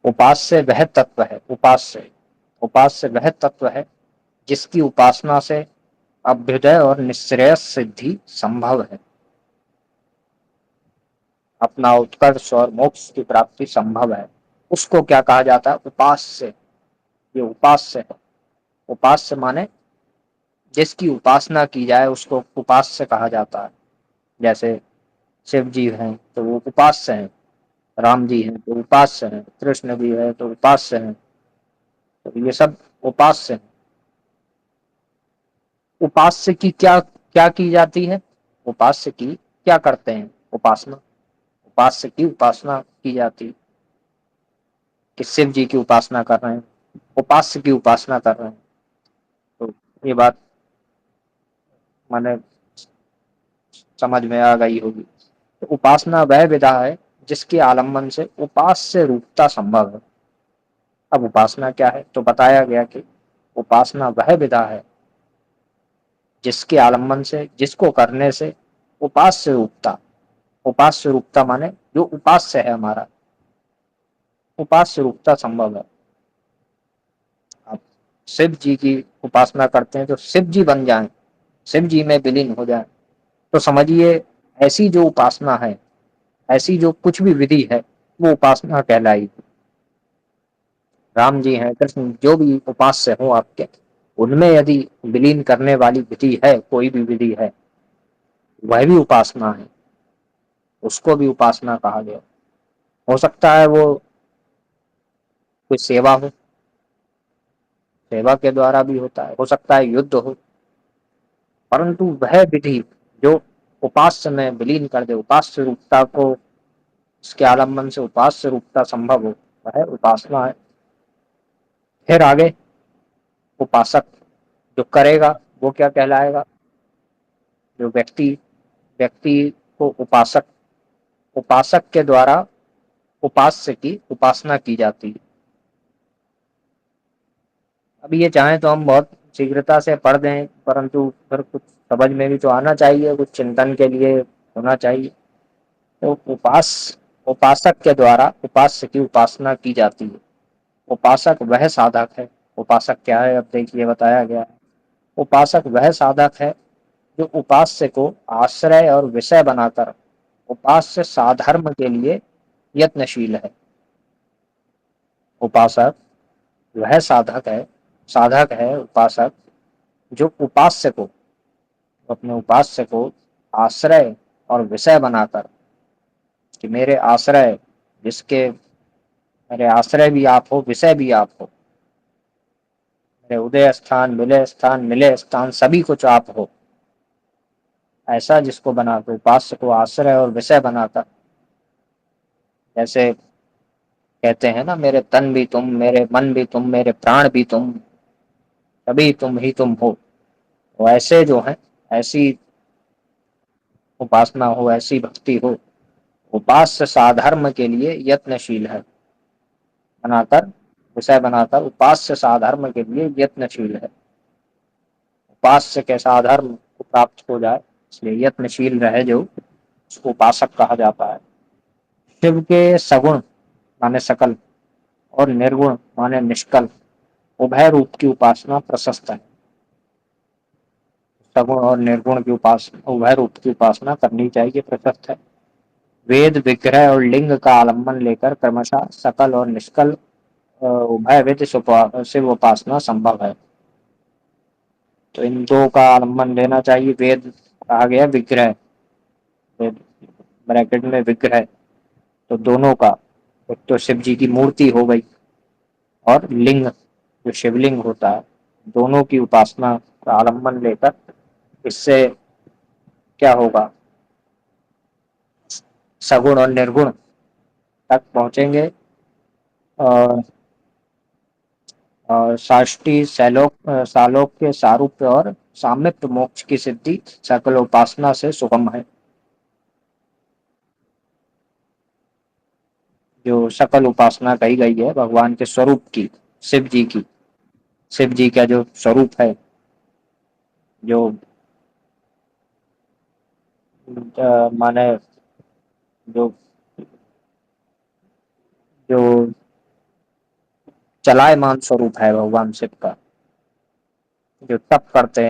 उपास्य वह तत्व है, उपास्य वह तत्व है जिसकी उपासना से अभ्युदय और निःश्रेयस सिद्धि संभव है, अपना उत्कर्ष और मोक्ष की प्राप्ति संभव है। उसको क्या कहा जाता है? उपास्य। ये उपास्य है। उपास्य माने जिसकी उपासना की जाए उसको उपास्य कहा जाता है। जैसे शिव जी हैं तो वो उपास्य हैं, राम जी हैं तो उपास्य हैं, कृष्ण जी है तो उपास्य हैं, तो ये सब उपास्य हैं। उपास्य की क्या क्या की जाती है? उपास्य की क्या करते हैं? उपासना। उपास्य की उपासना की जाती है कि शिव जी की उपासना कर रहे हैं, उपास्य की उपासना कर रहे हैं। तो ये बात माने समझ में आ गई होगी। तो उपासना वह विधा है जिसके आलम्बन से उपास्य रूपता संभव है। अब उपासना क्या है? तो बताया गया कि उपासना वह विधा है जिसके आलम्बन से, जिसको करने से उपास्य रूपता, उपास्य रूपता माने जो उपास्य है हमारा, उपास्य रूपता संभव है। आप शिव जी की उपासना करते हैं तो शिव जी बन जाएं, शिव जी में विलीन हो जाएं, तो समझिए ऐसी जो उपासना है, ऐसी जो कुछ भी विधि है वो उपासना कहलाई। राम जी हैं, कृष्ण, जो भी उपास्य हो आपके, उनमें यदि विलीन करने वाली विधि है, कोई भी विधि है, वह भी उपासना है, उसको भी उपासना कहा गया। हो सकता है वो कोई सेवा हो, सेवा के द्वारा भी होता है, हो सकता है युद्ध हो, परंतु वह विधि जो उपास्य में विलीन कर दे, उपास्य रूपता को, इसके आलम्बन से उपास्य रूपता संभव हो, वह उपासना है। फिर आगे उपासक जो करेगा वो क्या कहलाएगा? जो व्यक्ति, व्यक्ति को उपासक, उपासक के द्वारा उपास्य की उपासना की जाती है। अब ये चाहें तो हम बहुत शीघ्रता से पढ़ दें, परंतु फिर कुछ समझ में भी तो आना चाहिए, कुछ चिंतन के लिए होना चाहिए। तो उपासक के द्वारा उपास्य की उपासना की जाती है। उपासक वह साधक है। उपासक क्या है? अब देखिए बताया गया है। उपासक वह साधक है जो उपास्य को आश्रय और विषय बनाकर उपास्य साधर्म के लिए यत्नशील है। उपासक वह साधक है उपासक जो उपास्य को, अपने उपास्य को आश्रय और विषय बनाकर, कि मेरे आश्रय, जिसके मेरे आश्रय भी आप हो, विषय भी आप हो, मेरे उदय स्थान, विलय स्थान, मिलय स्थान, सभी कुछ आप हो, ऐसा जिसको बनाकर, उपास्य को आश्रय और विषय बनाकर, जैसे कहते हैं ना, मेरे तन भी तुम, मेरे मन भी तुम, मेरे प्राण भी तुम, सभी तुम ही तुम हो, तो ऐसे जो है, ऐसी उपासना हो, ऐसी भक्ति हो, उपास्य साधर्म के लिए यत्नशील है, बनाकर, विषय बनाकर उपास्य साधर्म के लिए यत्नशील है। उपास्य के साधर्म को प्राप्त हो जाए इसलिए यत्नशील रहे, जो उसको उपासक कहा जाता है। शिव के सगुण माने सकल और निर्गुण माने निष्कल उभय रूप की उपासना प्रशस्त है। सगुण और निर्गुण की उपासना, उभय रूप की उपासना करनी चाहिए, प्रशस्त है। वेद विग्रह और लिंग का आलम्बन लेकर क्रमशः सकल और निष्कल उभय विध शिव उपासना संभव है। तो इन दो का आलम्बन लेना चाहिए। वेद कहा गया विग्रह, वेद ब्रैकेट में विग्रह, तो दोनों का, एक तो शिव जी की मूर्ति हो गई और लिंग जो शिवलिंग होता है, दोनों की उपासना का आलम्बन लेकर, इससे क्या होगा, सगुण और निर्गुण तक पहुंचेंगे और साष्टी सैलोक सालोक्य सारूप्य और सामिप्य मोक्ष की सिद्धि सकल उपासना से सुगम है। जो सकल उपासना कही गई है भगवान के स्वरूप की, शिव जी की, शिव जी का जो स्वरूप है, जो माने जो जो चलायमान स्वरूप है भगवान शिव का, जो तप करते हैं।